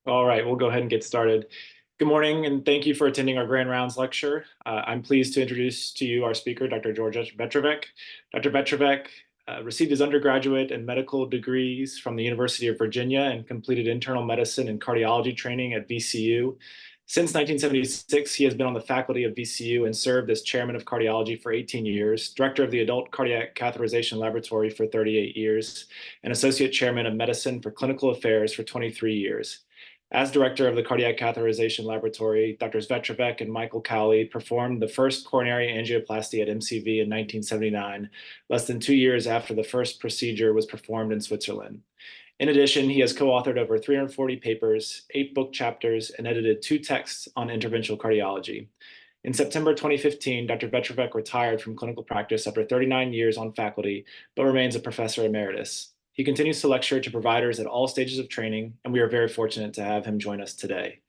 All right, we'll go ahead and get started. Good morning, and thank you for attending our Grand Rounds lecture. I'm pleased to introduce to you our speaker, Dr. George Vetrovec. Dr. Vetrovec received his undergraduate and medical degrees from the University of Virginia and completed internal medicine and cardiology training at VCU. Since 1976, he has been on the faculty of VCU and served as chairman of cardiology for 18 years, director of the Adult Cardiac Catheterization Laboratory for 38 years, and associate chairman of medicine for clinical affairs for 23 years. As director of the Cardiac Catheterization Laboratory, Drs. Vetrovec and Michael Cowley performed the first coronary angioplasty at MCV in 1979, less than 2 years after the first procedure was performed in Switzerland. In addition, he has co-authored over 340 papers, 8 book chapters, and edited 2 texts on interventional cardiology. In September 2015, Dr. Vetrovec retired from clinical practice after 39 years on faculty, but remains a professor emeritus. He continues to lecture to providers at all stages of training, and we are very fortunate to have him join us today.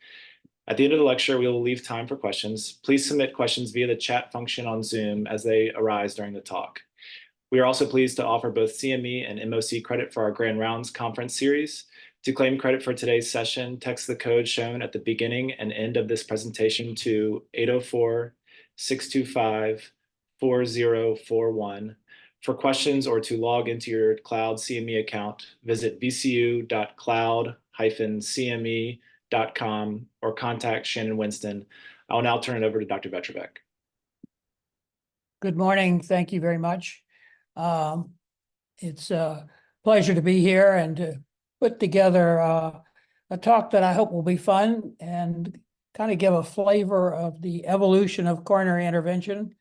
At the end of the lecture, we will leave time for questions. Please submit questions via the chat function on Zoom as they arise during the talk. We are also pleased to offer both CME and MOC credit for our Grand Rounds conference series. To claim credit for today's session, text the code shown at the beginning and end of this presentation to 804-625-4041. For questions or to log into your Cloud CME account, visit vcu.cloud-cme.com or contact Shannon Winston. I will now turn it over to Dr. Vetrovec. Good morning. Thank you very much. It's a pleasure to be here and to put together a talk that I hope will be fun and kind of give a flavor of the evolution of coronary intervention.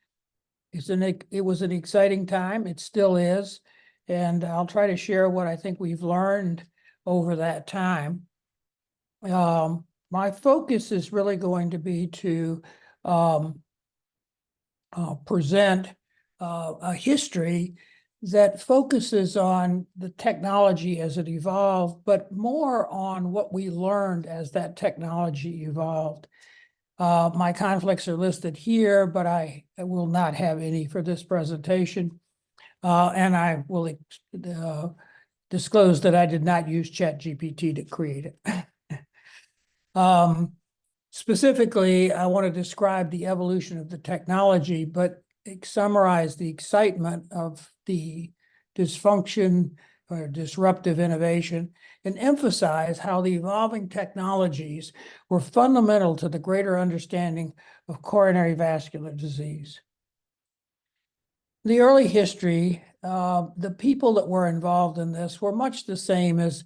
It was an exciting time. It still is. And I'll try to share what I think we've learned over that time. My focus is really going to be to present a history that focuses on the technology as it evolved, but more on what we learned as that technology evolved. My conflicts are listed here, but I will not have any for this presentation. And I will disclose that I did not use ChatGPT to create it. Specifically, I want to describe the evolution of the technology, but summarize the excitement of the dysfunction or disruptive innovation, and emphasize how the evolving technologies were fundamental to the greater understanding of coronary vascular disease. The early history, the people that were involved in this were much the same as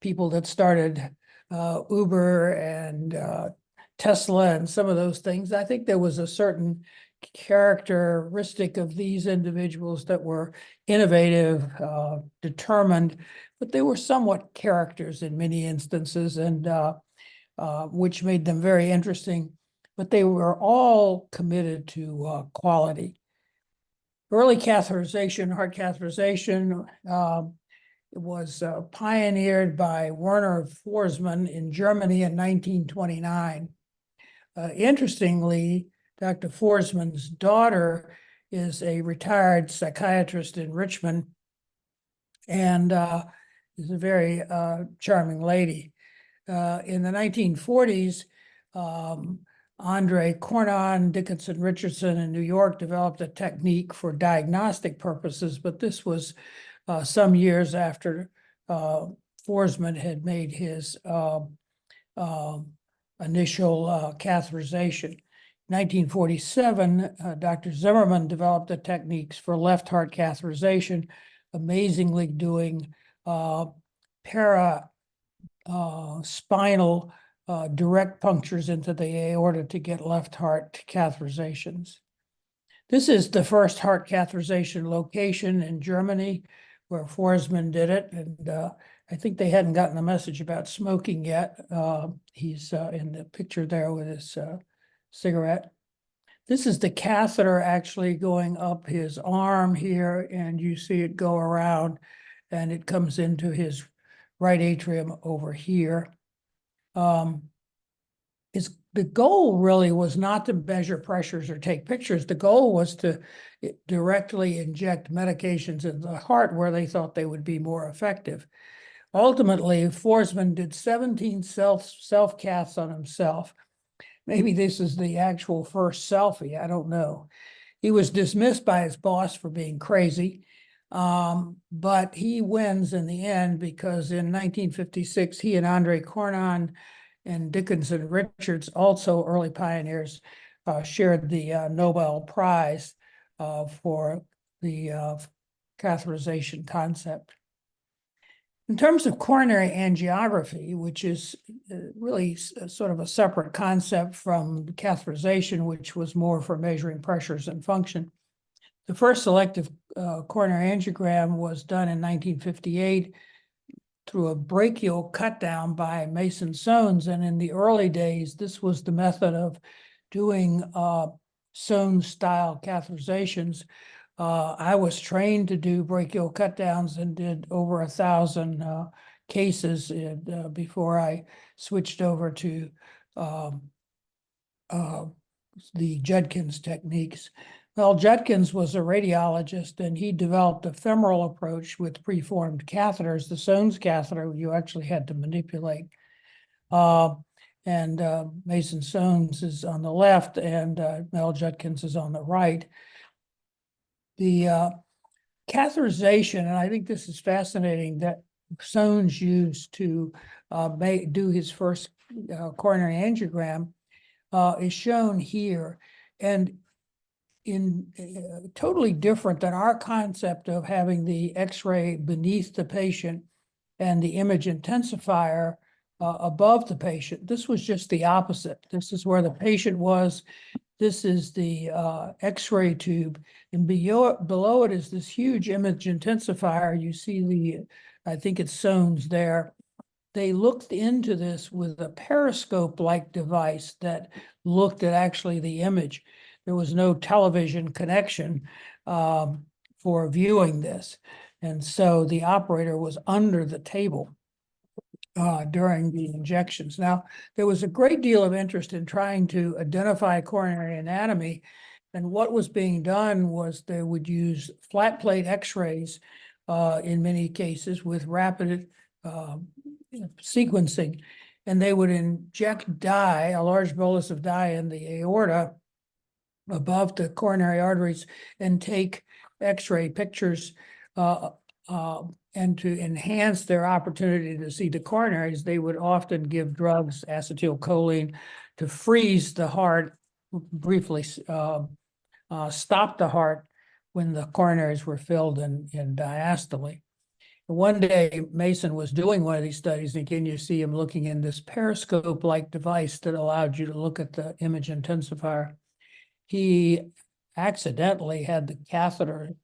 people that started Uber and Tesla and some of those things. I think there was a certain characteristic of these individuals that were innovative, determined, but they were somewhat characters in many instances, and which made them very interesting. But they were all committed to quality. Early catheterization, heart catheterization, was pioneered by Werner Forsman in Germany in 1929. Interestingly, Dr. Forsman's daughter is a retired psychiatrist in Richmond and is a very charming lady. In the 1940s, Andre Cornon, Dickinson Richardson in New York developed a technique for diagnostic purposes, but this was some years after Forsman had made his initial catheterization. 1947, Dr. Zimmerman developed the techniques for left heart catheterization, amazingly doing paraspinal direct punctures into the aorta to get left heart catheterizations. This is the first heart catheterization location in Germany where Forsman did it, and I think they hadn't gotten the message about smoking yet. He's in the picture there with his cigarette. This is the catheter actually going up his arm here, and you see it go around, and it comes into his right atrium over here. The goal really was not to measure pressures or take pictures. The goal was to directly inject medications in the heart where they thought they would be more effective. Ultimately, Forsman did 17 self-caths on himself. Maybe this is the actual first selfie, I don't know. He was dismissed by his boss for being crazy, but he wins in the end because in 1956, he and Andre Cornon and Dickinson Richards, also early pioneers, shared the Nobel Prize for the catheterization concept. In terms of coronary angiography, which is really sort of a separate concept from catheterization, which was more for measuring pressures and function, the first selective coronary angiogram was done in 1958 through a brachial cut down by Mason Sones. And in the early days, this was the method of doing Sones style catheterizations. I was trained to do brachial cut downs and did over 1,000 cases before I switched over to the Judkins techniques. Well, Judkins was a radiologist, and he developed a femoral approach with preformed catheters. The Sones catheter you actually had to manipulate. Mason Sones is on the left, and Mel Judkins is on the right. The catheterization, and I think this is fascinating, that Sones used to do his first coronary angiogram is shown here. And in totally different than our concept of having the X-ray beneath the patient and the image intensifier above the patient. This was just the opposite. This is where the patient was. This is the X-ray tube, and below it is this huge image intensifier. You see I think it's Sones there. They looked into this with a periscope-like device that looked at actually the image. There was no television connection for viewing this. And so the operator was under the table during the injections. Now, there was a great deal of interest in trying to identify coronary anatomy. And what was being done was they would use flat plate X-rays in many cases with rapid sequencing. And they would inject dye, a large bolus of dye in the aorta above the coronary arteries, and take X-ray pictures and to enhance their opportunity to see the coronaries, they would often give drugs, acetylcholine, to freeze the heart, briefly stop the heart when the coronaries were filled in diastole. One day, Mason was doing one of these studies, and again, you see him looking in this periscope-like device that allowed you to look at the image intensifier. He accidentally had the catheter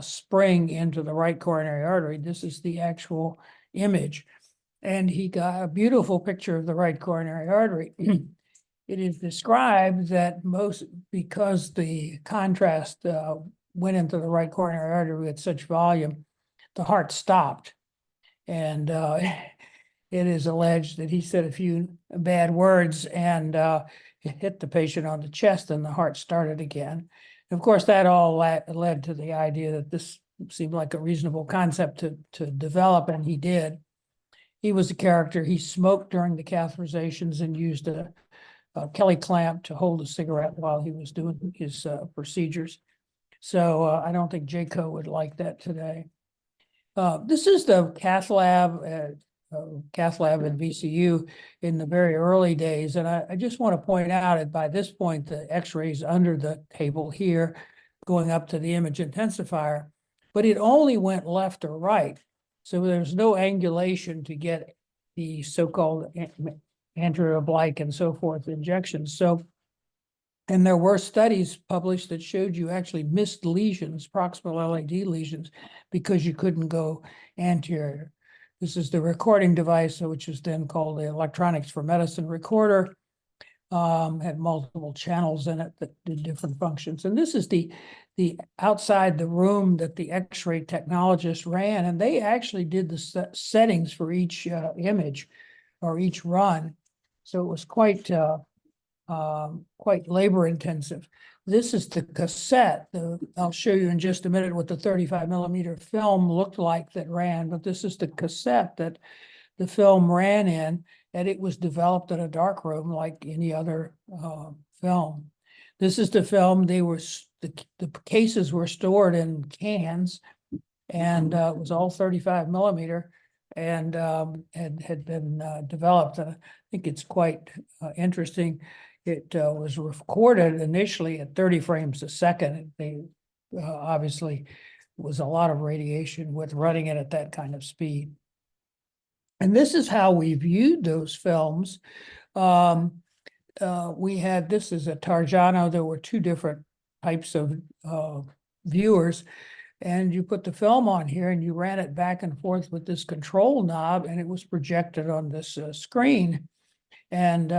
spring into the right coronary artery. This is the actual image. And he got a beautiful picture of the right coronary artery. It is described that because the contrast went into the right coronary artery with such volume, the heart stopped. And it is alleged that he said a few bad words and hit the patient on the chest, and the heart started again. And of course, that all led to the idea that this seemed like a reasonable concept to develop, and he did. He was a character. He smoked during the catheterizations and used a Kelly clamp to hold a cigarette while he was doing his procedures. So I don't think JCO would like that today. This is the cath lab in VCU in the very early days. And I just want to point out that by this point, the X-rays under the table here going up to the image intensifier, but it only went left or right. So there's no angulation to get the so-called anterior oblique and so forth injections. So, and there were studies published that showed you actually missed lesions, proximal LAD lesions, because you couldn't go anterior. This is the recording device, which was then called the Electronics for Medicine recorder. Had multiple channels in it that did different functions. And this is the outside the room that the X-ray technologist ran, and they actually did the settings for each image or each run. So it was quite labor intensive. this is the cassette. I'll show you in just a minute what the 35 millimeter film looked like that ran, but this is the cassette that the film ran in, and it was developed in a darkroom like any other film. This is the film. The cases were stored in cans, and it was all 35 millimeter, and had been developed. And I think it's quite interesting. It was recorded initially at 30 frames a second. They obviously was a lot of radiation with running it at that kind of speed. And this is how we viewed those films. This is a Tarjano. There were two different types of viewers. And you put the film on here and you ran it back and forth with this control knob, and it was projected on this screen. And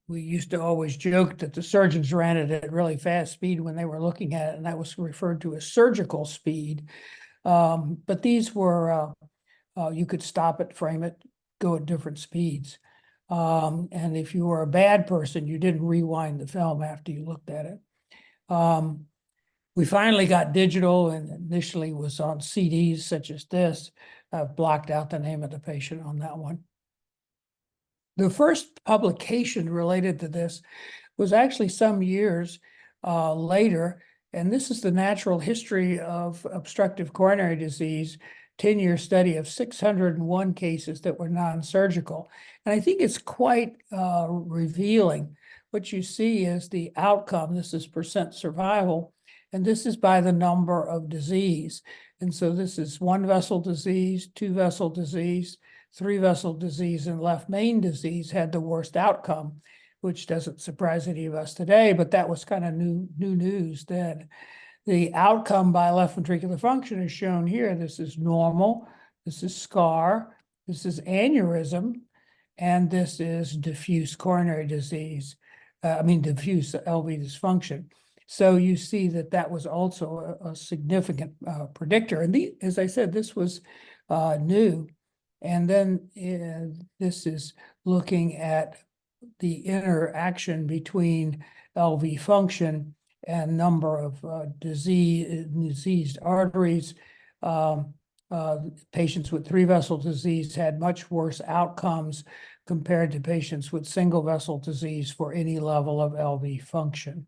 we used to always joke that the surgeons ran it at really fast speed when they were looking at it, and that was referred to as surgical speed. But these were, you could stop it, frame it, go at different speeds. And if you were a bad person, you didn't rewind the film after you looked at it. We finally got digital, and initially was on CDs such as this. I've blocked out the name of the patient on that one. The first publication related to this was actually some years later, and this is the Natural History of Obstructive Coronary Disease, 10-year study of 601 cases that were non-surgical. And I think it's quite revealing. What you see is the outcome. This is percent survival, and this is by the number of disease. And so this is one vessel disease, two vessel disease, three vessel disease, and left main disease had the worst outcome, which doesn't surprise any of us today, but that was kind of new news then. The outcome by left ventricular function is shown here. This is normal, this is scar, this is aneurysm, and this is diffuse coronary disease. Diffuse LV dysfunction. So you see that that was also a significant predictor. And as I said, this was new. And then this is looking at the interaction between LV function and number of diseased arteries. Patients with three vessel disease had much worse outcomes compared to patients with single vessel disease for any level of LV function.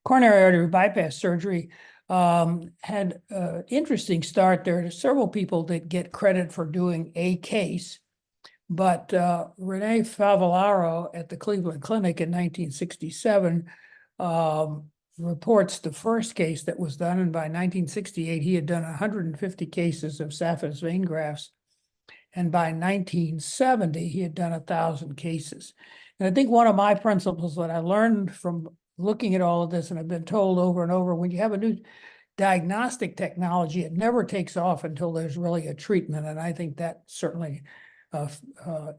Coronary artery bypass surgery had an interesting start. There are several people that get credit for doing a case, but Rene Favellaro at the Cleveland Clinic in 1967 reports the first case that was done, and by 1968 he had done 150 cases of saphenous vein grafts, and by 1970 he had done 1,000 cases. And I think one of my principles that I learned from looking at all of this, and I've been told over and over, when you have a new diagnostic technology, it never takes off until there's really a treatment. And I think that certainly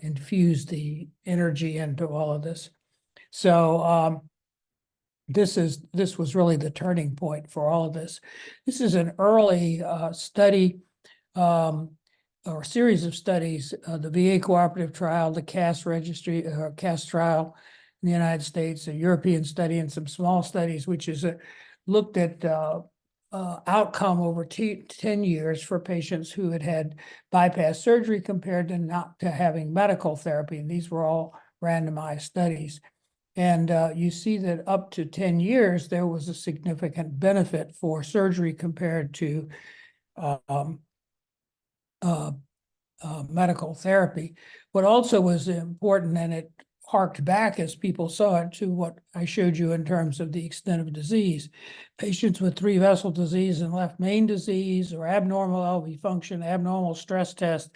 infused the energy into all of this. So this was really the turning point for all of this. This is an early study or series of studies, the VA cooperative trial, the CAS registry, CAS trial in the United States, a European study, and some small studies, which is looked at outcome over 10 years for patients who had bypass surgery compared to not to having medical therapy. And these were all randomized studies. And you see that up to 10 years, there was a significant benefit for surgery compared to medical therapy. What also was important, and it harked back as people saw it, to what I showed you in terms of the extent of disease. Patients with three vessel disease and left main disease, or abnormal LV function, abnormal stress test,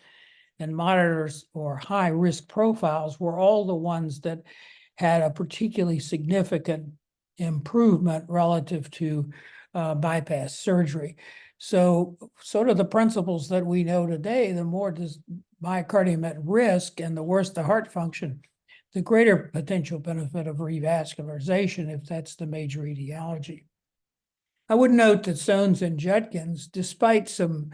and monitors or high risk profiles were all the ones that had a particularly significant improvement relative to bypass surgery. So sort of the principles that we know today, the more myocardium at risk and the worse the heart function, the greater potential benefit of revascularization, if that's the major etiology. I would note that Soanes and Judkins, despite some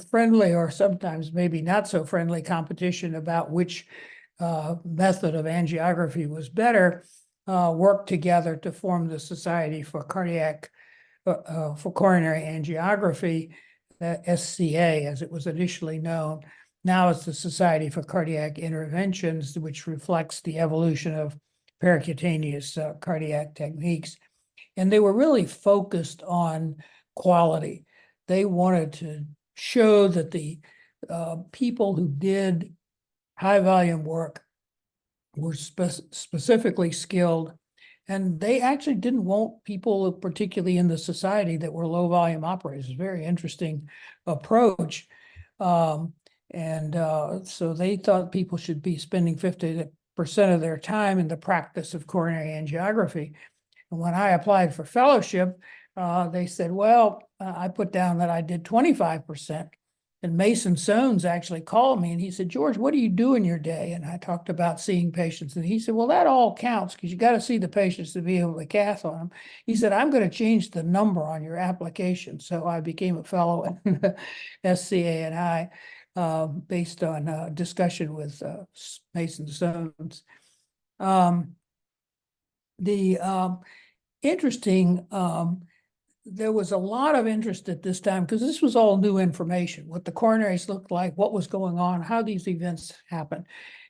friendly or sometimes maybe not so friendly competition about which method of angiography was better, worked together to form the Society for Coronary Angiography, SCA, as it was initially known. Now it's the Society for Cardiac Interventions, which reflects the evolution of percutaneous cardiac techniques. And they were really focused on quality. They wanted to show that the people who did high volume work were specifically skilled, and they actually didn't want people, particularly in the society, that were low volume operators. Very interesting approach. So they thought people should be spending 50% of their time in the practice of coronary angiography. And when I applied for fellowship, they said, well, I put down that I did 25%. And Mason Sones actually called me and he said, George, what do you do in your day? And I talked about seeing patients. And he said, well, that all counts because you got to see the patients to be able to cath on them. He said, I'm going to change the number on your application. So I became a fellow in SCA&I based on discussion with Mason Sones. Interesting, there was a lot of interest at this time because this was all new information, what the coronaries looked like, what was going on, how these events happen.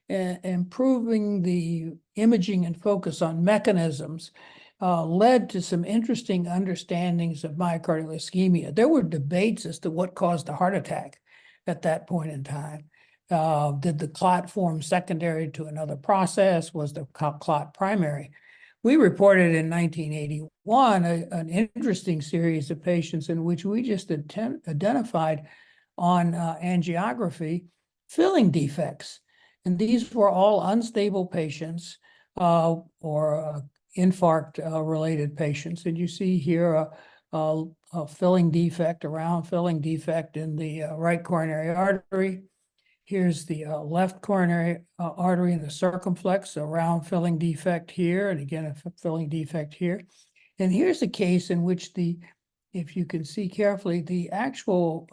Improving the imaging and focus on mechanisms led to some interesting understandings of myocardial ischemia. There were debates as to what caused a heart attack at that point in time. Did the clot form secondary to another process? Was the clot primary? We reported in 1981 an interesting series of patients in which we just identified on angiography filling defects. And these were all unstable patients or infarct-related patients. And you see here a filling defect, a round filling defect in the right coronary artery. Here's the left coronary artery in the circumflex, a round filling defect here, and again, a filling defect here. And here's a case in which if you can see carefully, the actual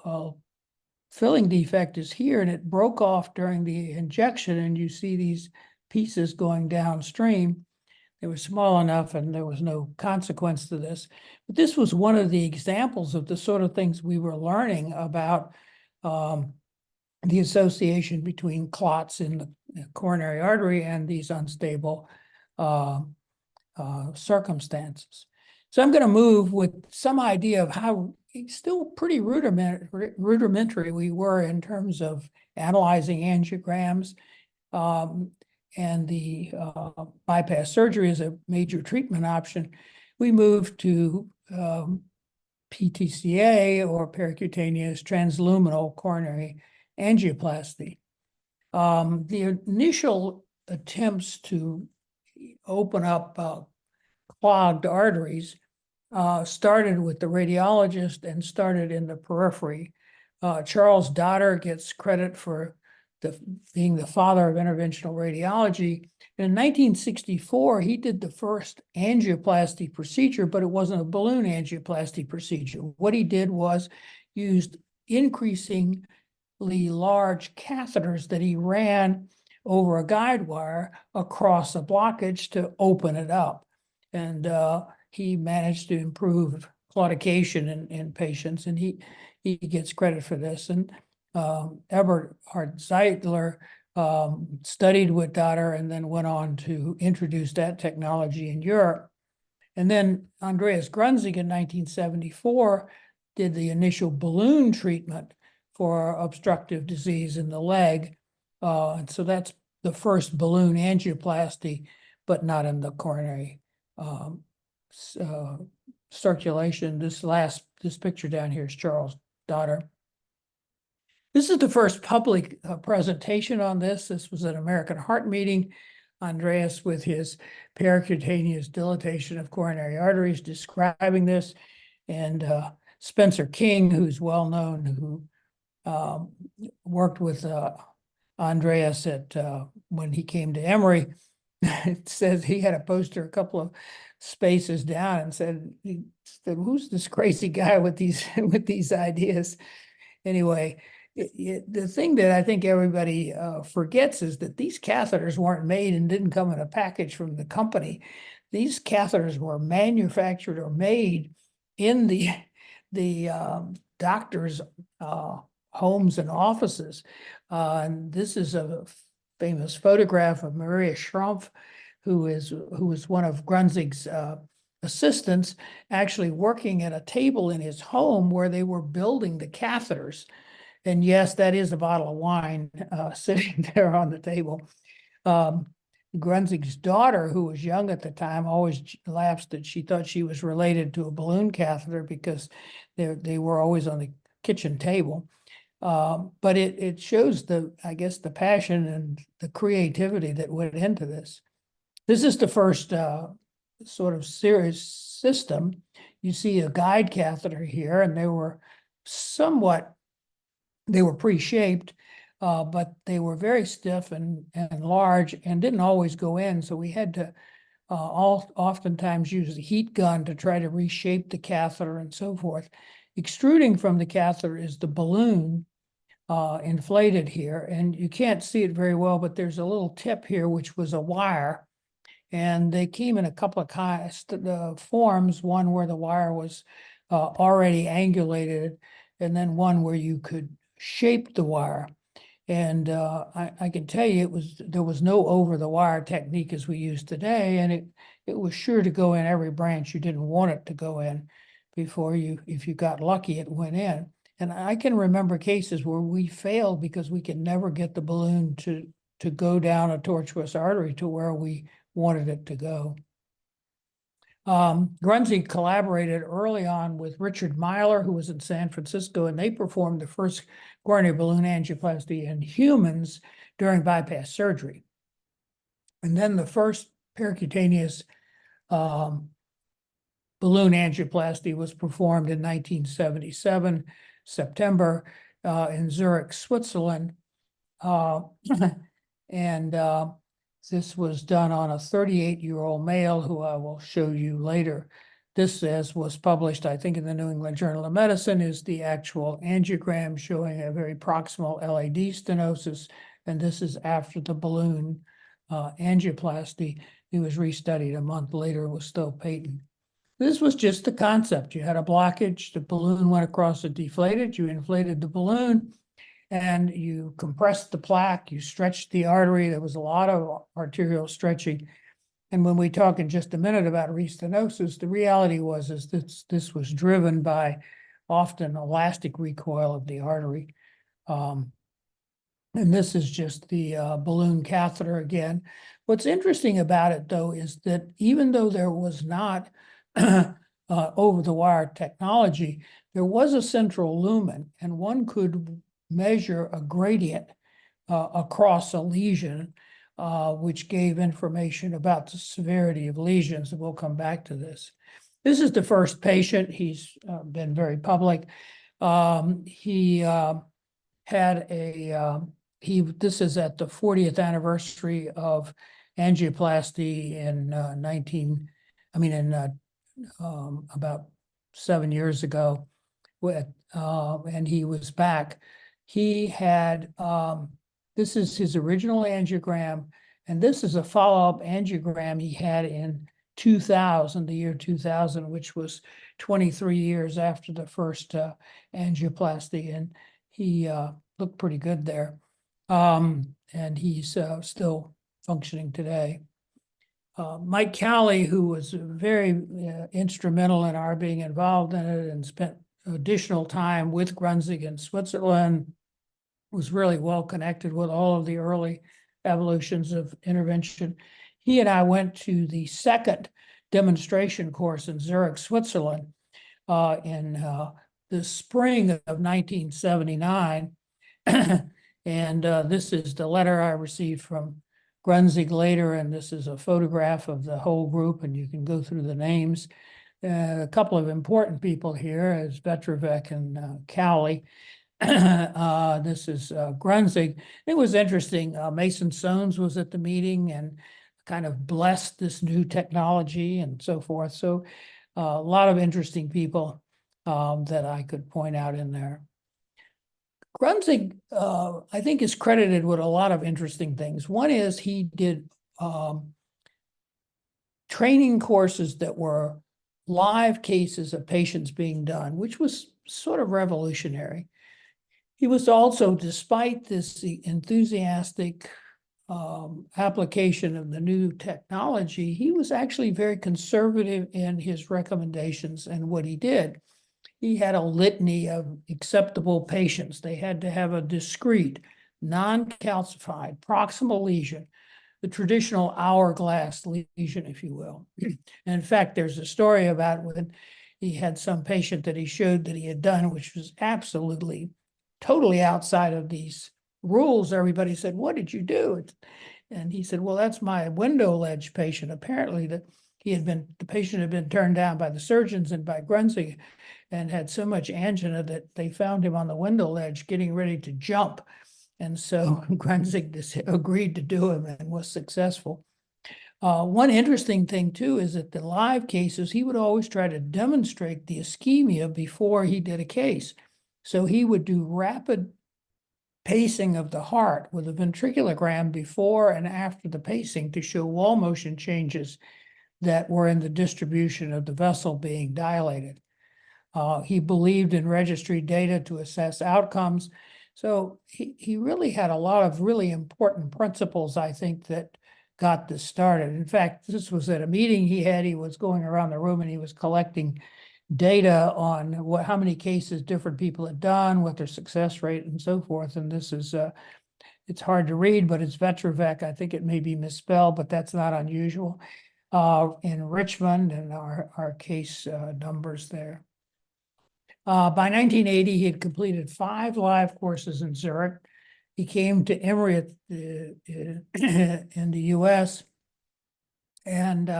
filling defect is here, and it broke off during the injection, and you see these pieces going downstream. They were small enough, and there was no consequence to this. But this was one of the examples of the sort of things we were learning about the association between clots in the coronary artery and these unstable circumstances. So I'm going to move with some idea of how still pretty rudimentary we were in terms of analyzing angiograms, and the bypass surgery is a major treatment option. We moved to PTCA, or percutaneous transluminal coronary angioplasty. The initial attempts to open up clogged arteries started with the radiologist and started in the periphery. Charles Dotter gets credit for being the father of interventional radiology. In 1964, he did the first angioplasty procedure, but it wasn't a balloon angioplasty procedure. What he did was used increasingly large catheters that he ran over a guide wire across a blockage to open it up. And he managed to improve claudication in patients, and he gets credit for this. And Eberhard Zeitler studied with Dotter and then went on to introduce that technology in Europe. And then Andreas Grunzig in 1974 did the initial balloon treatment for obstructive disease in the leg. And so that's the first balloon angioplasty, but not in the coronary circulation. This picture down here is Charles Dotter. This is the first public presentation on this. This was an American Heart Meeting. Andreas, with his percutaneous dilatation of coronary arteries, describing this, and Spencer King, who's well known, who worked with Andreas at when he came to Emory. It says he had a poster a couple of spaces down and said, "Who's this crazy guy with these with these ideas?" Anyway, the thing that I think everybody forgets is that these catheters weren't made and didn't come in a package from the company. These catheters were manufactured or made in the doctors' homes and offices. And this is a famous photograph of Maria Schrumpf, who was one of Grunzig's assistants, actually working at a table in his home where they were building the catheters. And yes, that is a bottle of wine sitting there on the table. Grunzig's daughter, who was young at the time, always laughs that she thought she was related to a balloon catheter because they were always on the kitchen table. But it shows I guess, the passion and the creativity that went into this. This is the first sort of serious system. You see a guide catheter here, and they were pre-shaped, but they were very stiff and large and didn't always go in. So we had to oftentimes use the heat gun to try to reshape the catheter and so forth. Extruding from the catheter is the balloon inflated here, and you can't see it very well, but there's a little tip here, which was a wire. And they came in a couple of forms, one where the wire was already angulated, and then one where you could shape the wire. And I can tell you there was no over-the-wire technique as we use today, and it was sure to go in every branch you didn't want it to go in if you got lucky, it went in. And I can remember cases where we failed because we could never get the balloon to go down a tortuous artery to where we wanted it to go. Grunzig collaborated early on with Richard Myler, who was in San Francisco, and they performed the first coronary balloon angioplasty in humans during bypass surgery. And then the first percutaneous balloon angioplasty was performed in 1977, September, in Zurich, Switzerland. This was done on a 38-year-old male who I will show you later. This, as was published, I think, in the New England Journal of Medicine, is the actual angiogram showing a very proximal LAD stenosis. And this is after the balloon angioplasty. It was restudied a month later, was still patent. This was just the concept. You had a blockage, the balloon went across, it deflated, you inflated the balloon, and you compressed the plaque, you stretched the artery. There was a lot of arterial stretching. And when we talk in just a minute about restenosis, the reality was this was driven by often elastic recoil of the artery. And this is just the balloon catheter again. What's interesting about it, though, is that even though there was not over-the-wire technology, there was a central lumen, and one could measure a gradient across a lesion, which gave information about the severity of lesions, and we'll come back to this. This is the first patient. He's been very public. He had this is at the 40th anniversary of angioplasty in about 7 years ago, and he was back. He had, this is his original angiogram, and this is a follow-up angiogram he had in 2000, the year 2000, which was 23 years after the first angioplasty, and he looked pretty good there. And he's still functioning today. Mike Cowley, who was very instrumental in our being involved in it and spent additional time with Grunzig in Switzerland, was really well connected with all of the early evolutions of intervention. He and I went to the second demonstration course in Zurich, Switzerland in the spring of 1979. And this is the letter I received from Grunzig later, and this is a photograph of the whole group, and you can go through the names. A couple of important people here is Vetrovec and Cowley. This is Grunzig. It was interesting. Mason Soames was at the meeting and kind of blessed this new technology and so forth. So a lot of interesting people that I could point out in there. Grunzig, I think, is credited with a lot of interesting things. One is he did training courses that were live cases of patients being done, which was sort of revolutionary. He was also, despite this enthusiastic application of the new technology, he was actually very conservative in his recommendations and what he did. He had a litany of acceptable patients. They had to have a discrete, non-calcified proximal lesion, the traditional hourglass lesion, if you will. And in fact, there's a story about when he had some patient that he showed that he had done, which was absolutely, totally outside of these rules. Everybody said, "What did you do?" And he said, "Well, that's my window ledge patient." Apparently the patient had been turned down by the surgeons and by Grunzig and had so much angina that they found him on the window ledge getting ready to jump. And so Grunzig agreed to do him and was successful. One interesting thing too is that the live cases, he would always try to demonstrate the ischemia before he did a case. So he would do rapid pacing of the heart with a ventriculogram before and after the pacing to show wall motion changes that were in the distribution of the vessel being dilated. He believed in registry data to assess outcomes. So he really had a lot of really important principles, I think, that got this started. In fact, this was at a meeting he had. He was going around the room and he was collecting data on how many cases different people had done, what their success rate and so forth. And this is, it's hard to read, but it's Vetrovec. I think it may be misspelled, but that's not unusual. In Richmond and our case numbers there. By 1980, he had completed 5 live courses in Zurich. He came to Emeritus in the US. And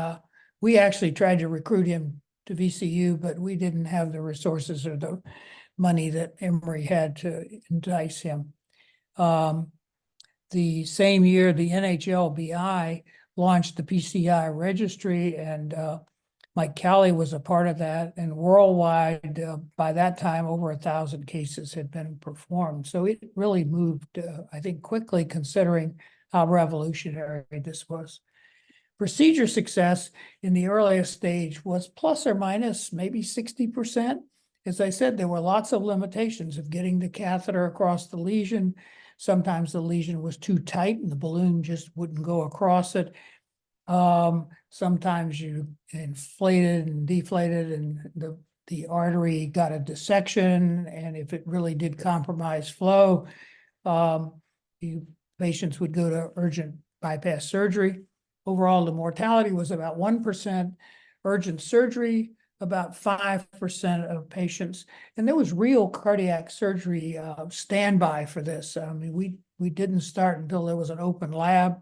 we actually tried to recruit him to VCU, but we didn't have the resources or the money that Emory had to entice him. The same year, the NHLBI launched the PCI registry, and Mike Cowley was a part of that. And worldwide, by that time, over 1,000 cases had been performed. So it really moved, I think, quickly, considering how revolutionary this was. Procedure success in the earliest stage was plus or minus maybe 60%. As I said, there were lots of limitations of getting the catheter across the lesion. Sometimes the lesion was too tight and the balloon just wouldn't go across it. Sometimes you inflated and deflated and the artery got a dissection, and if it really did compromise flow, patients would go to urgent bypass surgery. Overall, the mortality was about 1%, urgent surgery, about 5% of patients. And there was real cardiac surgery standby for this. I mean, we didn't start until there was an open lab.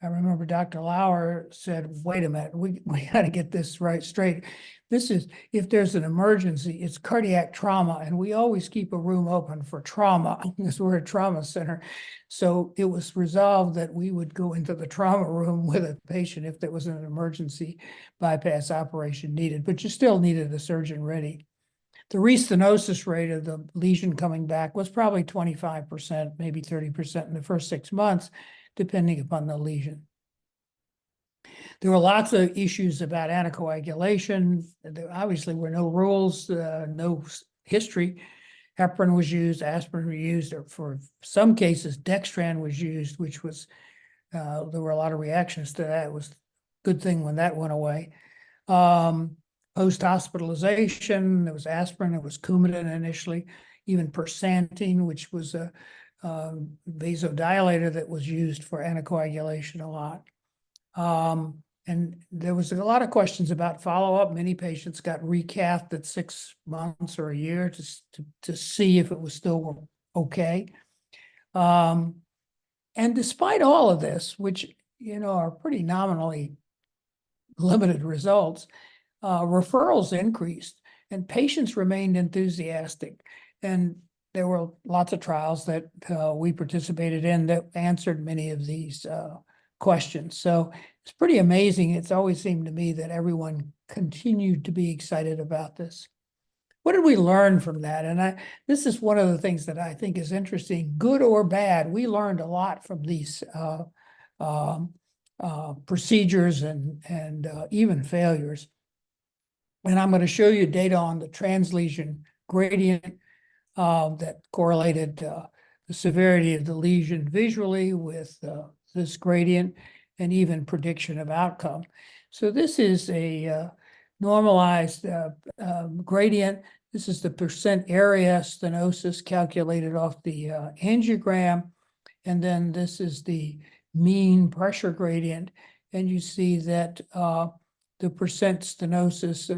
I remember Dr. Lauer said, "Wait a minute, we got to get this right straight. This is, if there's an emergency, it's cardiac trauma, and we always keep a room open for trauma because we're a trauma center." So it was resolved that we would go into the trauma room with a patient if there was an emergency bypass operation needed, but you still needed a surgeon ready. The restenosis rate of the lesion coming back was probably 25%, maybe 30% in the first 6 months, depending upon the lesion. There were lots of issues about anticoagulation. There obviously were no rules, no history. Heparin was used, aspirin was used, or for some cases, dextran was used, which was, there were a lot of reactions to that. It was a good thing when that went away. Post-hospitalization, there was aspirin, there was Coumadin initially, even Persantine, which was a vasodilator that was used for anticoagulation a lot. And there was a lot of questions about follow-up. Many patients got recathed at 6 months or a year to see if it was still okay. And despite all of this, which, you know, are pretty nominally limited results, referrals increased and patients remained enthusiastic. And there were lots of trials that we participated in that answered many of these questions. So it's pretty amazing. It's always seemed to me that everyone continued to be excited about this. what did we learn from that? And this is one of the things that I think is interesting, good or bad. We learned a lot from these procedures and even failures. And I'm going to show you data on the translesion gradient that correlated the severity of the lesion visually with this gradient and even prediction of outcome. So this is a normalized gradient. This is the percent area stenosis calculated off the angiogram. And then this is the mean pressure gradient. And you see that the percent stenosis,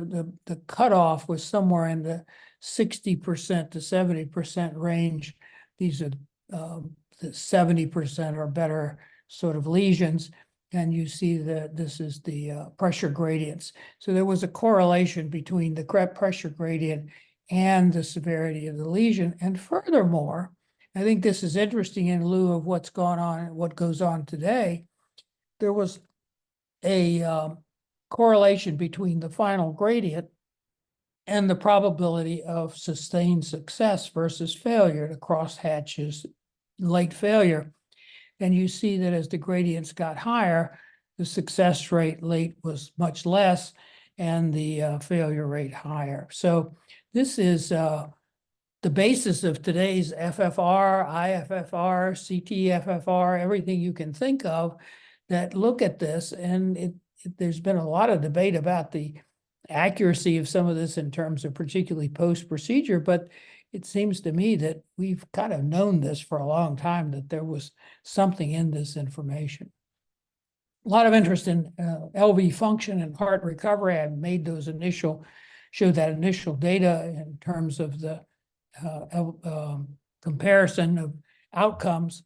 the cutoff was somewhere in the 60% to 70% range. These are the 70% or better sort of lesions. And you see that this is the pressure gradients. So there was a correlation between the pressure gradient and the severity of the lesion. And furthermore, I think this is interesting in lieu of what's gone on, what goes on today. There was a correlation between the final gradient and the probability of sustained success versus failure to crosshatches late failure. And you see that as the gradients got higher, the success rate late was much less and the failure rate higher. So this is the basis of today's FFR, IFFR, CTFFR, everything you can think of that look at this. And there's been a lot of debate about the accuracy of some of this in terms of particularly post-procedure, but it seems to me that we've kind of known this for a long time, that there was something in this information. A lot of interest in LV function and heart recovery. I made those showed that initial data in terms of the comparison of outcomes.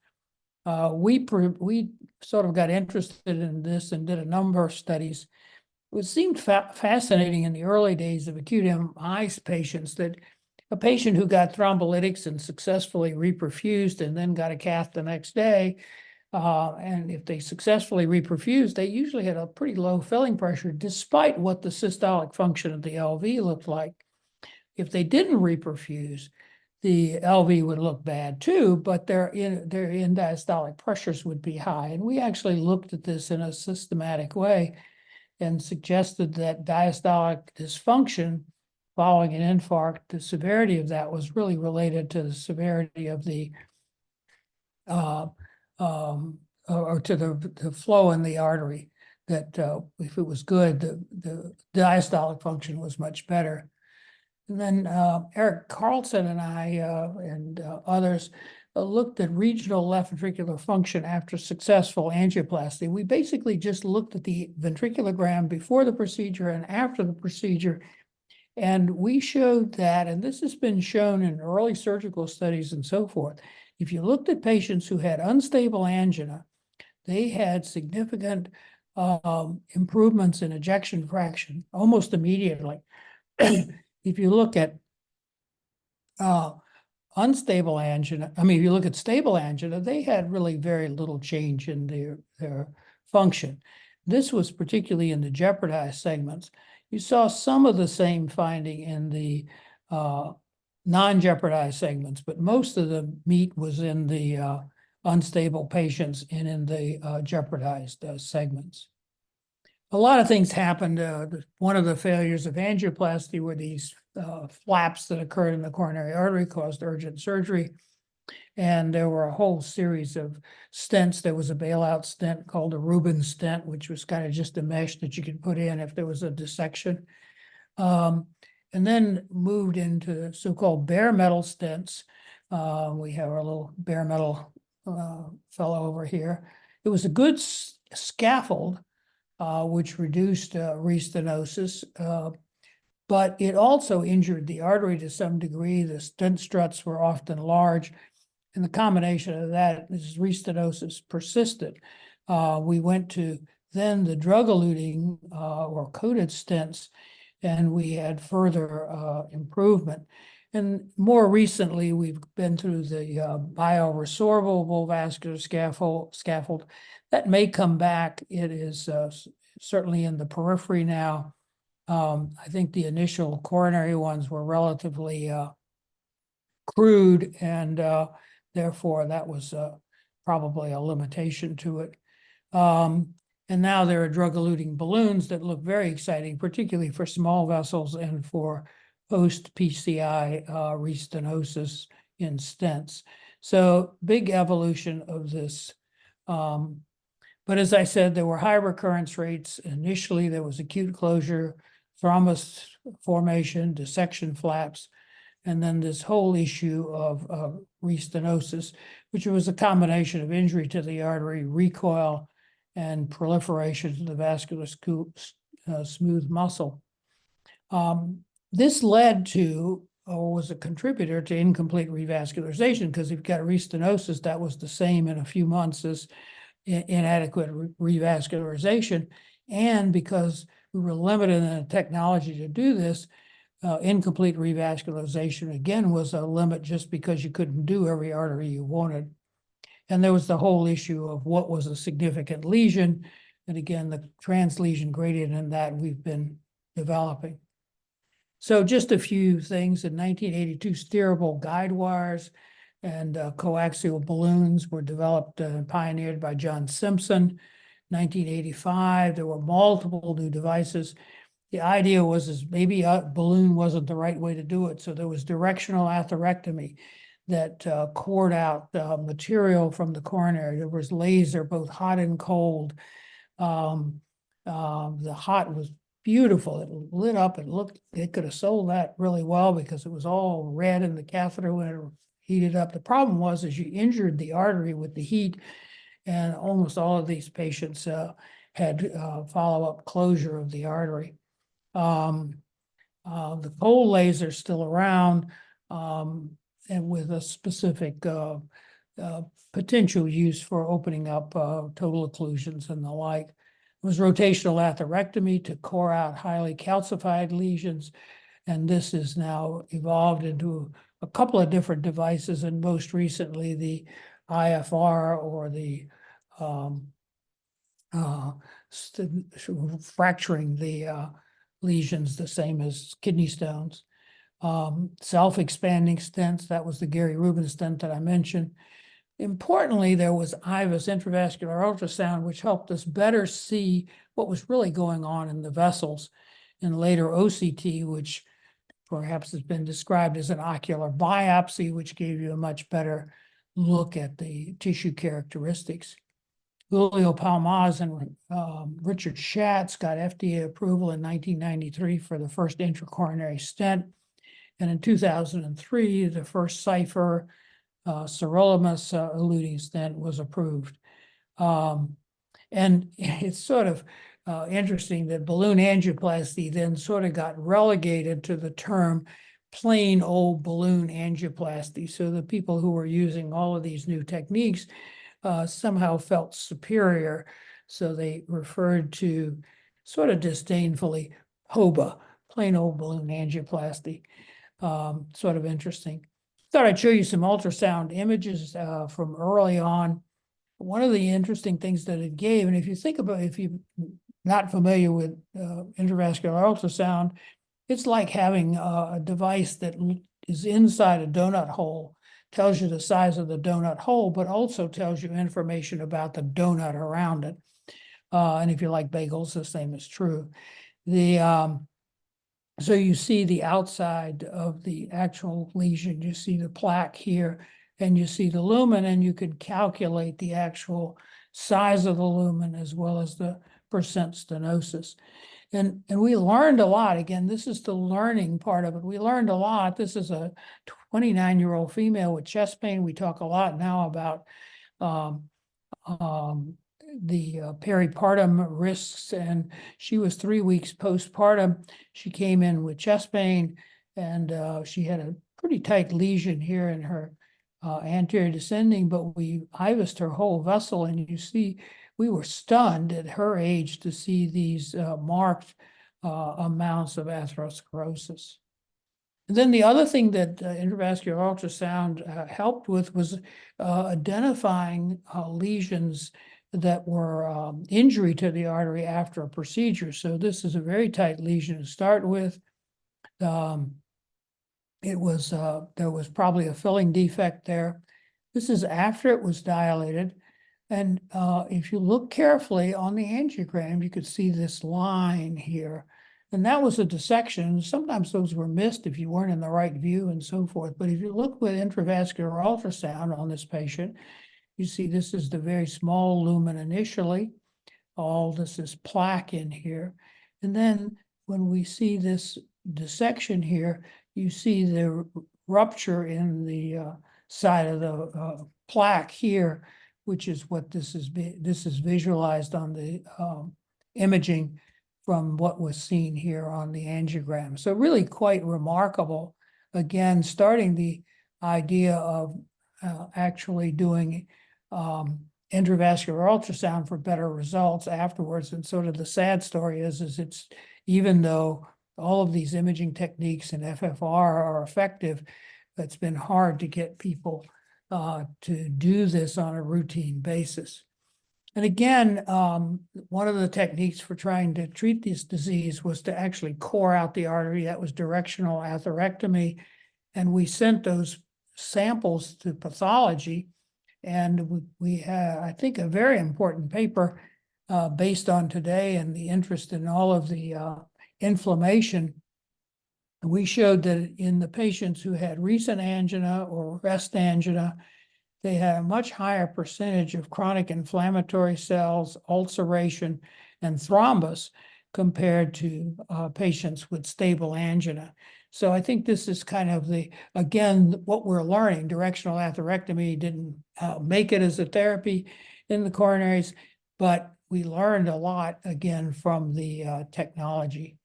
We sort of got interested in this and did a number of studies. It seemed fascinating in the early days of acute MI patients that a patient who got thrombolytics and successfully reperfused and then got a cath the next day, and if they successfully reperfused, they usually had a pretty low filling pressure despite what the systolic function of the LV looked like. If they didn't reperfuse, the LV would look bad too, but their end-diastolic pressures would be high. And we actually looked at this in a systematic way and suggested that diastolic dysfunction following an infarct, the severity of that was really related to the severity of the, or to the flow in the artery, that if it was good, the diastolic function was much better. And then Eric Carlson and I and others looked at regional left ventricular function after successful angioplasty. We basically just looked at the ventriculogram before the procedure and after the procedure. And we showed that, and this has been shown in early surgical studies and so forth, if you looked at patients who had unstable angina, they had significant improvements in ejection fraction almost immediately. If you look at unstable angina, if you look at stable angina, they had really very little change in their function. This was particularly in the jeopardized segments. You saw some of the same finding in the non-jeopardized segments, but most of the meat was in the unstable patients and in the jeopardized segments. A lot of things happened. One of the failures of angioplasty were these flaps that occurred in the coronary artery, caused urgent surgery. And there were a whole series of stents. There was a bailout stent called a Rubin stent, which was kind of just a mesh that you could put in if there was a dissection. And then moved into so-called bare metal stents. We have our little bare metal fellow over here. It was a good scaffold, which reduced restenosis, but it also injured the artery to some degree. The stent struts were often large, and the combination of that, this restenosis persisted. We went to then the drug-eluting or coated stents, and we had further improvement. And more recently, we've been through the bioresorbable vascular scaffold. That may come back. It is certainly in the periphery now. I think the initial coronary ones were relatively crude, and therefore that was probably a limitation to it. And now there are drug-eluting balloons that look very exciting, particularly for small vessels and for post-PCI restenosis in stents. So big evolution of this. But as I said, there were high recurrence rates. Initially, there was acute closure, thrombus formation, dissection flaps, and then this whole issue of restenosis, which was a combination of injury to the artery, recoil, and proliferation to the vascular smooth muscle. This led to, or was a contributor to, incomplete revascularization, because if you've got restenosis, that was the same in a few months as inadequate revascularization. And because we were limited in the technology to do this, incomplete revascularization, again, was a limit just because you couldn't do every artery you wanted. And there was the whole issue of what was a significant lesion. And again, the translesion gradient in that we've been developing. So just a few things. In 1982, steerable guide wires and coaxial balloons were developed and pioneered by John Simpson. 1985, there were multiple new devices. The idea was maybe a balloon wasn't the right way to do it. So there was directional atherectomy that cored out material from the coronary. There was laser, both hot and cold. The hot was beautiful. It lit up. It could have sold that really well because it was all red in the catheter when it heated up. The problem was is you injured the artery with the heat, and almost all of these patients had follow-up closure of the artery. The cold laser is still around, and with a specific potential use for opening up total occlusions and the like. It was rotational atherectomy to core out highly calcified lesions, and this is now evolved into a couple of different devices, and most recently the IFR, or the fracturing the lesions, the same as kidney stones. Self-expanding stents, that was the Gary Rubin stent that I mentioned. Importantly, there was IVUS, intravascular ultrasound, which helped us better see what was really going on in the vessels. And later OCT, which perhaps has been described as an ocular biopsy, which gave you a much better look at the tissue characteristics. Julio Palmaz and Richard Schatz got FDA approval in 1993 for the first intracoronary stent. And in 2003, the first Cypher sirolimus eluting stent was approved. And it's sort of interesting that balloon angioplasty then sort of got relegated to the term plain old balloon angioplasty. So the people who were using all of these new techniques somehow felt superior. So they referred to, sort of disdainfully, POBA, plain old balloon angioplasty. Sort of interesting. Thought I'd show you some ultrasound images from early on. One of the interesting things that it gave, and if you think about, if you're not familiar with intravascular ultrasound, it's like having a device that is inside a donut hole, tells you the size of the donut hole, but also tells you information about the donut around it. And if you like bagels, the same is true. So you see the outside of the actual lesion, you see the plaque here, and you see the lumen, and you could calculate the actual size of the lumen as well as the percent stenosis. And we learned a lot. Again, this is the learning part of it. We learned a lot. This is a 29-year-old female with chest pain. We talk a lot now about the peripartum risks, and she was 3 weeks postpartum. She came in with chest pain, and she had a pretty tight lesion here in her anterior descending, but we IVUSed her whole vessel, and you see, we were stunned at her age to see these marked amounts of atherosclerosis. And then the other thing that intravascular ultrasound helped with was identifying lesions that were injury to the artery after a procedure. So this is a very tight lesion to start with. There was probably a filling defect there. This is after it was dilated. And if you look carefully on the angiogram, you could see this line here. And that was a dissection. Sometimes those were missed if you weren't in the right view and so forth. But if you look with intravascular ultrasound on this patient, you see this is the very small lumen initially. All this is plaque in here. And then when we see this dissection here, you see the rupture in the side of the plaque here, which is what this is visualized on the imaging from what was seen here on the angiogram. So really quite remarkable. Again, starting the idea of actually doing intravascular ultrasound for better results afterwards. And sort of the sad story is it's, even though all of these imaging techniques and FFR are effective, it's been hard to get people to do this on a routine basis. And again, one of the techniques for trying to treat this disease was to actually core out the artery. That was directional atherectomy. And we sent those samples to pathology. And we have, I think, a very important paper based on today and the interest in all of the inflammation. We showed that in the patients who had recent angina or rest angina, they had a much higher percentage of chronic inflammatory cells, ulceration, and thrombus compared to patients with stable angina. So I think this is kind of again, what we're learning. Directional atherectomy didn't make it as a therapy in the coronaries, but we learned a lot, again, from the technology.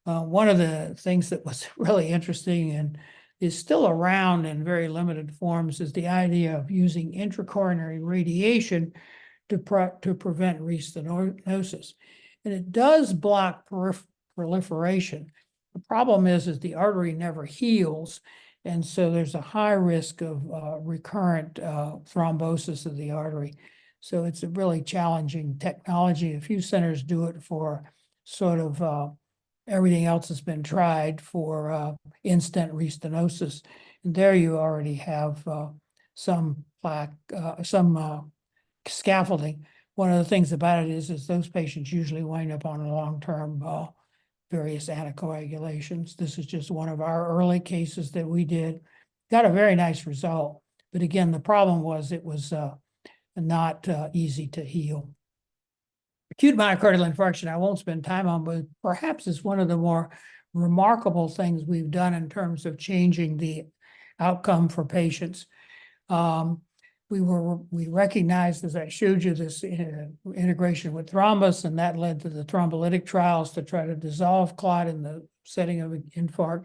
One of the things that was really interesting and is still around in very limited forms is the idea of using intracoronary radiation to prevent restenosis. And it does block proliferation. The problem is the artery never heals, and so there's a high risk of recurrent thrombosis of the artery. So it's a really challenging technology. A few centers do it for sort of everything else has been tried for in-stent restenosis. And there you already have some plaque, some scaffolding. One of the things about it is those patients usually wind up on long-term various anticoagulations. This is just one of our early cases that we did. Got a very nice result. But again, the problem was it was not easy to heal. Acute myocardial infarction, I won't spend time on, but perhaps is one of the more remarkable things we've done in terms of changing the outcome for patients. We recognized, as I showed you, this integration with thrombus, and that led to the thrombolytic trials to try to dissolve clot in the setting of an infarct.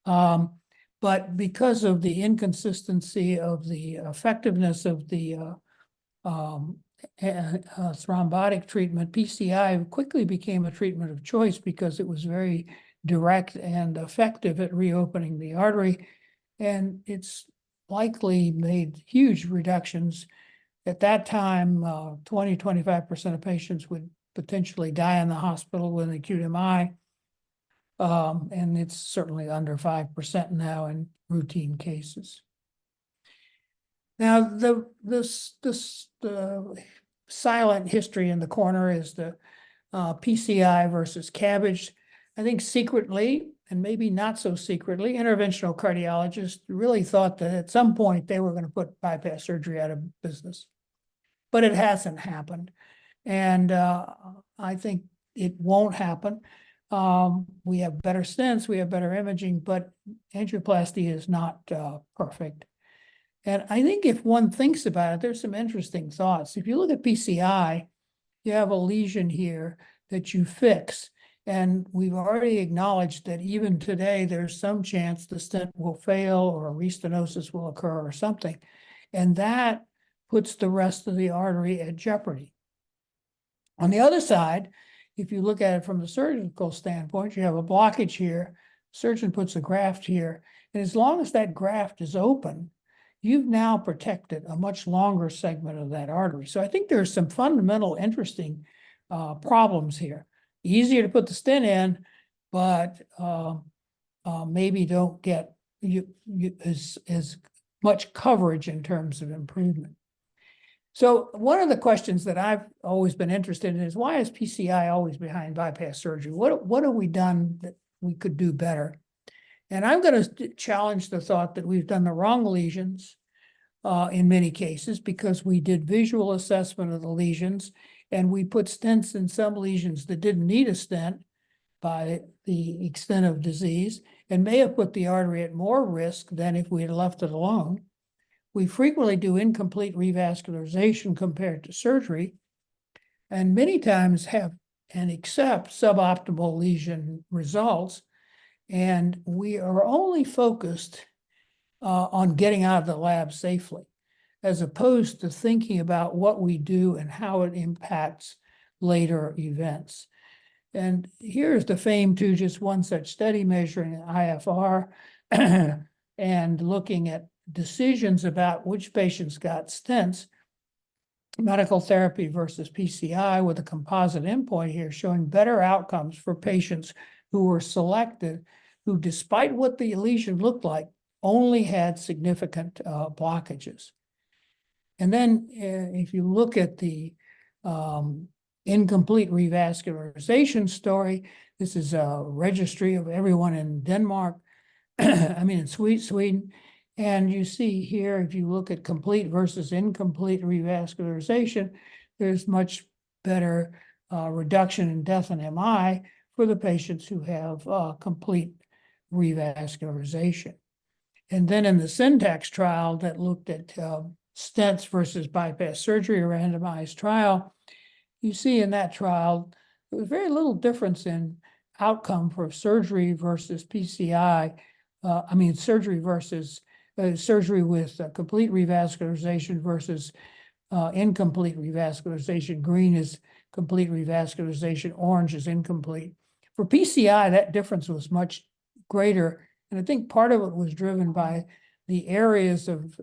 But because of the inconsistency of the effectiveness of the thrombotic treatment, PCI quickly became a treatment of choice because it was very direct and effective at reopening the artery. And it's likely made huge reductions. At that time, 20–25% of patients would potentially die in the hospital with acute MI. And it's certainly under 5% now in routine cases. Now, the silent history in the corner is the PCI versus CABG. I think secretly, and maybe not so secretly, interventional cardiologists really thought that at some point they were going to put bypass surgery out of business. But it hasn't happened. And I think it won't happen. We have better stents, we have better imaging, but angioplasty is not perfect. And I think if one thinks about it, there's some interesting thoughts. If you look at PCI, you have a lesion here that you fix. And we've already acknowledged that even today, there's some chance the stent will fail or a restenosis will occur or something. And that puts the rest of the artery at jeopardy. On the other side, if you look at it from the surgical standpoint, you have a blockage here. Surgeon puts a graft here. And as long as that graft is open, you've now protected a much longer segment of that artery. So I think there's some fundamental interesting problems here. Easier to put the stent in, but maybe don't get as much coverage in terms of improvement. So one of the questions that I've always been interested in is, why is PCI always behind bypass surgery? What have we done that we could do better? And I'm going to challenge the thought that we've done the wrong lesions in many cases, because we did visual assessment of the lesions and we put stents in some lesions that didn't need a stent by the extent of disease, and may have put the artery at more risk than if we had left it alone. We frequently do incomplete revascularization compared to surgery, and many times have and accept suboptimal lesion results. And we are only focused on getting out of the lab safely, as opposed to thinking about what we do and how it impacts later events. And here's the FAME 2, just one such study measuring IFR and looking at decisions about which patients got stents, medical therapy versus PCI, with a composite endpoint here showing better outcomes for patients who were selected, who, despite what the lesion looked like, only had significant blockages. And then if you look at the incomplete revascularization story, this is a registry of everyone in Denmark, I mean in Sweden, and you see here, if you look at complete versus incomplete revascularization, there's much better reduction in death and MI for the patients who have complete revascularization. And then in the Syntax trial that looked at stents versus bypass surgery, a randomized trial, you see in that trial, there was very little difference in outcome for surgery versus PCI. Surgery versus surgery with complete revascularization versus incomplete revascularization. Green is complete revascularization, orange is incomplete. For PCI, that difference was much greater. And I think part of it was driven by the areas of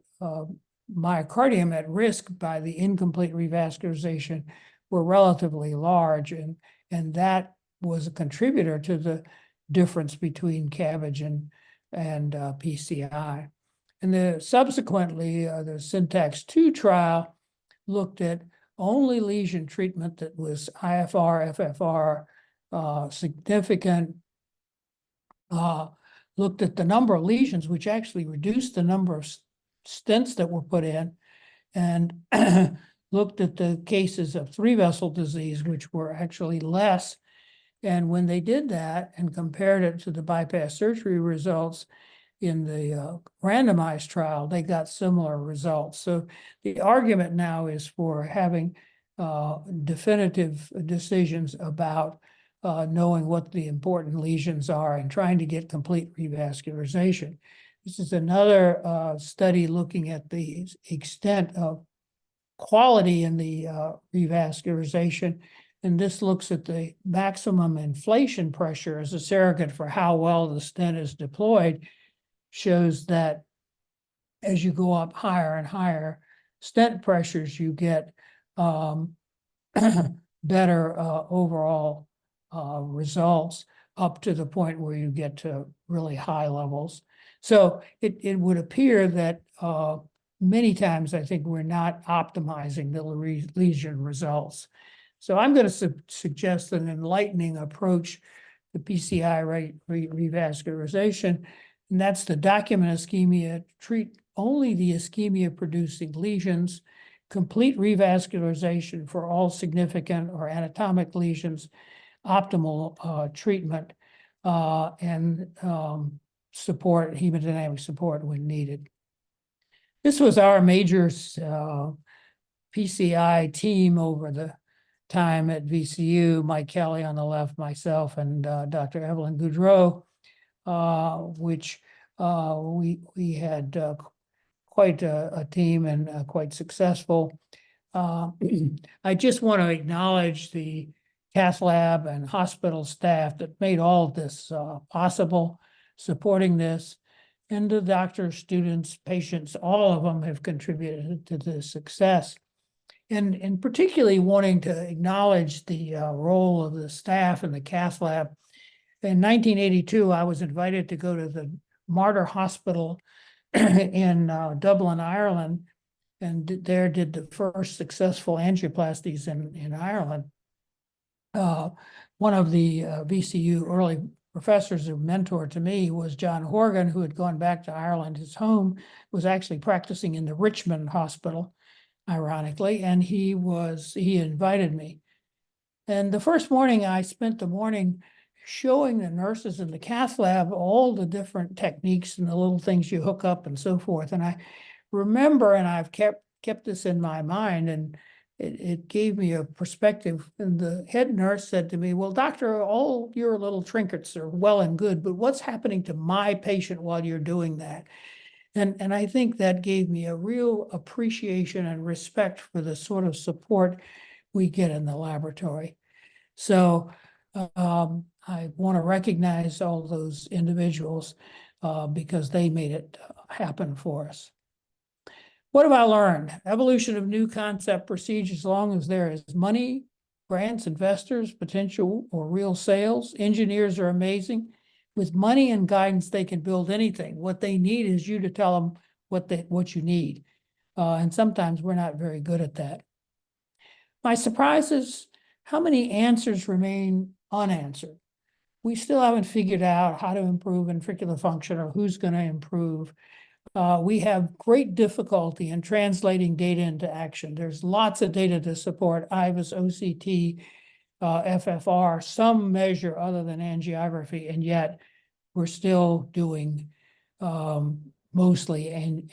myocardium at risk by the incomplete revascularization were relatively large. And that was a contributor to the difference between CABG and PCI. And subsequently, the Syntax 2 trial looked at only lesion treatment that was IFR, FFR significant, looked at the number of lesions, which actually reduced the number of stents that were put in, and looked at the cases of 3-vessel disease, which were actually less. And when they did that and compared it to the bypass surgery results in the randomized trial, they got similar results. So the argument now is for having definitive decisions about knowing what the important lesions are and trying to get complete revascularization. This is another study looking at the extent of quality in the revascularization. And this looks at the maximum inflation pressure as a surrogate for how well the stent is deployed, shows that as you go up higher and higher stent pressures, you get better overall results up to the point where you get to really high levels. So it would appear that many times I think we're not optimizing the lesion results. So I'm going to suggest an enlightening approach to PCI revascularization, and that's to document ischemia, treat only the ischemia-producing lesions, complete revascularization for all significant or anatomic lesions, optimal treatment, and support, hemodynamic support when needed. This was our major PCI team over the time at VCU, Mike Kelly on the left, myself, and Dr. Evelyn Goudreau, which we had quite a team and quite successful. I just want to acknowledge the cath lab and hospital staff that made all of this possible, supporting this. And the doctors, students, patients, all of them have contributed to the success. And particularly wanting to acknowledge the role of the staff in the cath lab. In 1982, I was invited to go to the Martyr Hospital in Dublin, Ireland, and there did the first successful angioplasties in Ireland. One of the VCU early professors who mentored to me was John Horgan, who had gone back to Ireland. His home was actually practicing in the Richmond Hospital, ironically, and he invited me. And the first morning, I spent the morning showing the nurses in the cath lab all the different techniques and the little things you hook up and so forth. And I remember, and I've kept this in my mind, and it gave me a perspective. And the head nurse said to me, well, doctor, all your little trinkets are well and good, but what's happening to my patient while you're doing that? And I think that gave me a real appreciation and respect for the sort of support we get in the laboratory. So I want to recognize all those individuals because they made it happen for us. What have I learned? Evolution of new concept procedures, as long as there is money, grants, investors, potential, or real sales. Engineers are amazing. With money and guidance, they can build anything. What they need is you to tell them what you need. And sometimes we're not very good at that. My surprise is how many answers remain unanswered. We still haven't figured out how to improve ventricular function or who's going to improve. We have great difficulty in translating data into action. There's lots of data to support IVUS, OCT, FFR, some measure other than angiography, and yet we're still doing mostly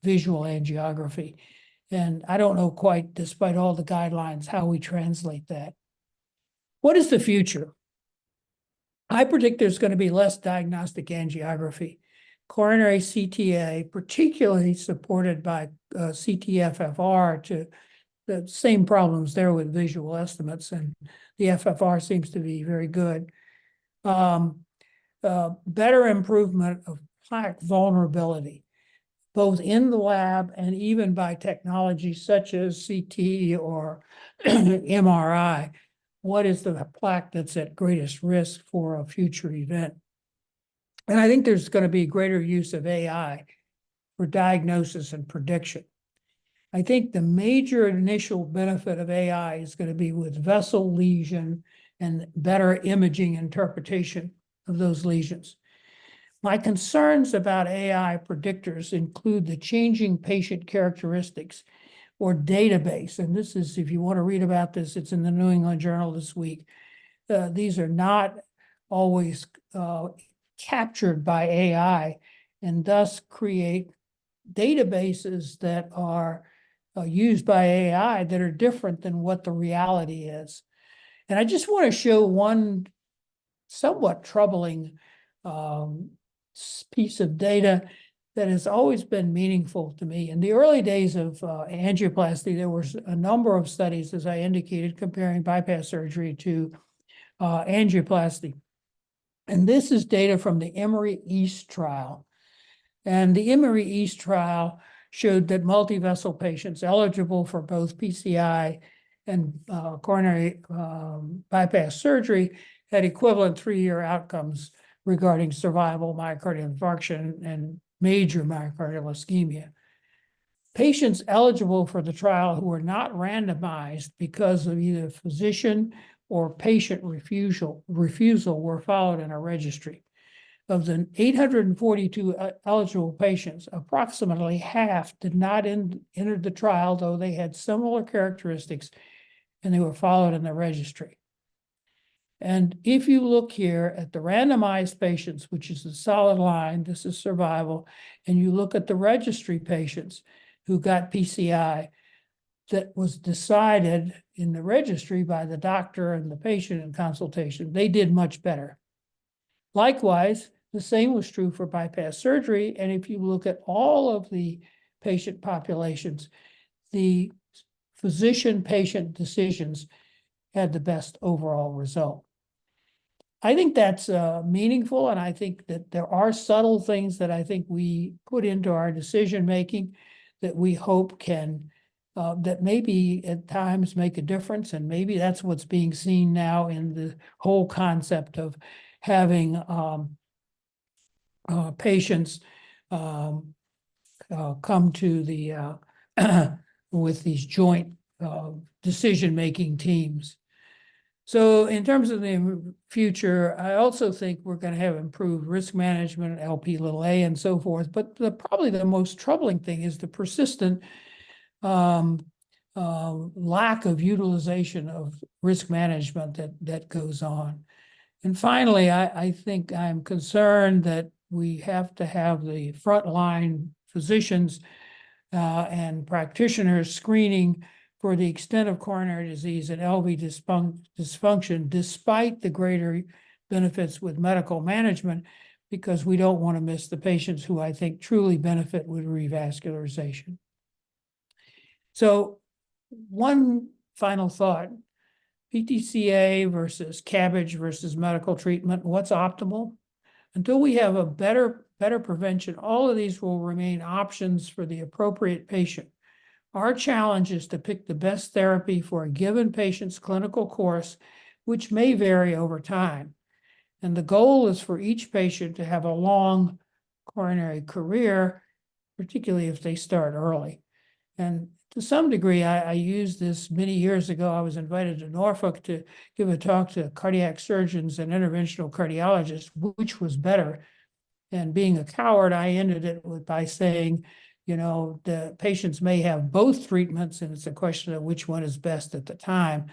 visual angiography. And I don't know quite, despite all the guidelines, how we translate that. What is the future? I predict there's going to be less diagnostic angiography. Coronary CTA, particularly supported by CT-FFR, to the same problems there with visual estimates, and the FFR seems to be very good. Better improvement of plaque vulnerability, both in the lab and even by technology such as CT or MRI. What is the plaque that's at greatest risk for a future event? And I think there's going to be greater use of AI for diagnosis and prediction. I think the major initial benefit of AI is going to be with vessel lesion and better imaging interpretation of those lesions. My concerns about AI predictors include the changing patient characteristics or database. And this is, if you want to read about this, it's in the New England Journal this week. These are not always captured by AI, and thus create databases that are used by AI that are different than what the reality is. And I just want to show one somewhat troubling piece of data that has always been meaningful to me. In the early days of angioplasty, there was a number of studies, as I indicated, comparing bypass surgery to angioplasty. And this is data from the Emory East trial. And the Emory East trial showed that multi-vessel patients eligible for both PCI and coronary bypass surgery had equivalent 3-year outcomes regarding survival, myocardial infarction, and major myocardial ischemia. Patients eligible for the trial who were not randomized because of either physician or patient refusal were followed in a registry. Of the 842 eligible patients, approximately half did not enter the trial, though they had similar characteristics, and they were followed in the registry. And if you look here at the randomized patients, which is the solid line, this is survival, and you look at the registry patients who got PCI, that was decided in the registry by the doctor and the patient in consultation, they did much better. Likewise, the same was true for bypass surgery. And if you look at all of the patient populations, the physician-patient decisions had the best overall result. I think that's meaningful, and I think that there are subtle things that I think we put into our decision making that we hope can that maybe at times make a difference, and maybe that's what's being seen now in the whole concept of having patients come to the with these joint decision-making teams. So in terms of the future, I also think we're going to have improved risk management, LP little a and so forth. But probably the most troubling thing is the persistent lack of utilization of risk management that goes on. And finally, I think I'm concerned that we have to have the frontline physicians and practitioners screening for the extent of coronary disease and LV dysfunction, despite the greater benefits with medical management, because we don't want to miss the patients who I think truly benefit with revascularization. So one final thought, PTCA versus CABG versus medical treatment, what's optimal? Until we have a better prevention, all of these will remain options for the appropriate patient. Our challenge is to pick the best therapy for a given patient's clinical course, which may vary over time. And the goal is for each patient to have a long coronary career, particularly if they start early. And to some degree, I used this many years ago. I was invited to Norfolk to give a talk to cardiac surgeons and interventional cardiologists, which was better. And being a coward, I ended it by saying, you know, the patients may have both treatments, and it's a question of which one is best at the time.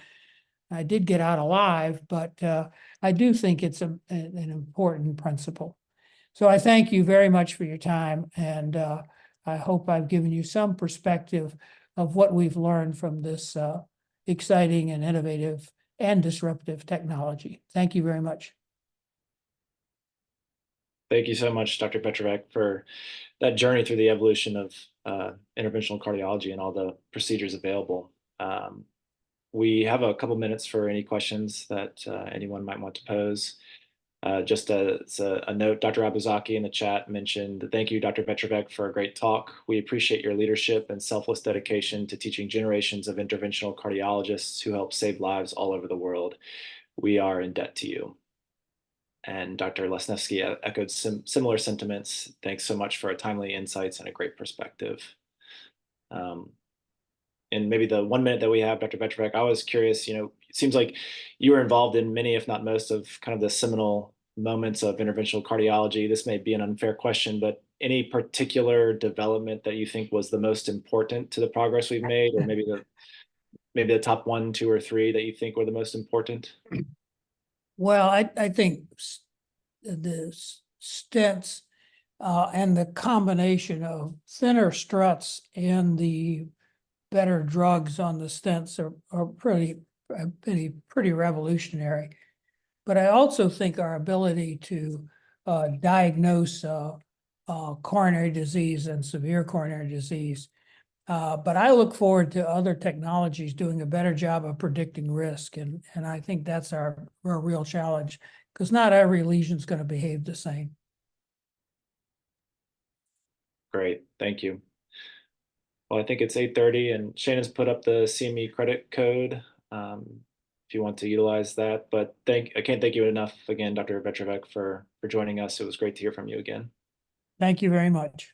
I did get out alive, but I do think it's an important principle. So I thank you very much for your time, and I hope I've given you some perspective of what we've learned from this exciting and innovative and disruptive technology. Thank you very much. Thank you so much, Dr. Vetrovec, for that journey through the evolution of interventional cardiology and all the procedures available. We have a couple minutes for any questions that anyone might want to pose. Just as a note, Dr. Abuzaki in the chat mentioned, thank you, Dr. Vetrovec, for a great talk. We appreciate your leadership and selfless dedication to teaching generations of interventional cardiologists who help save lives all over the world. We are in debt to you. And Dr. Lesniewski echoed similar sentiments. Thanks so much for a timely insights and a great perspective. And maybe the 1 minute that we have, Dr. Vetrovec, I was curious, you know, it seems like you were involved in many, if not most, of kind of the seminal moments of interventional cardiology. This may be an unfair question, but any particular development that you think was the most important to the progress we've made, or maybe the top 1, 2, or 3 that you think were the most important? Well, I think the stents and the combination of thinner struts and the better drugs on the stents are pretty revolutionary. But I also think our ability to diagnose coronary disease and severe coronary disease. But I look forward to other technologies doing a better job of predicting risk. And I think that's our real challenge, because not every lesion is going to behave the same. Great, thank you. Well, I think it's 8:30 and Shannon's put up the CME credit code if you want to utilize that. But I can't thank you enough again, Dr. Vetrovec, for joining us. It was great to hear from you again. Thank you very much.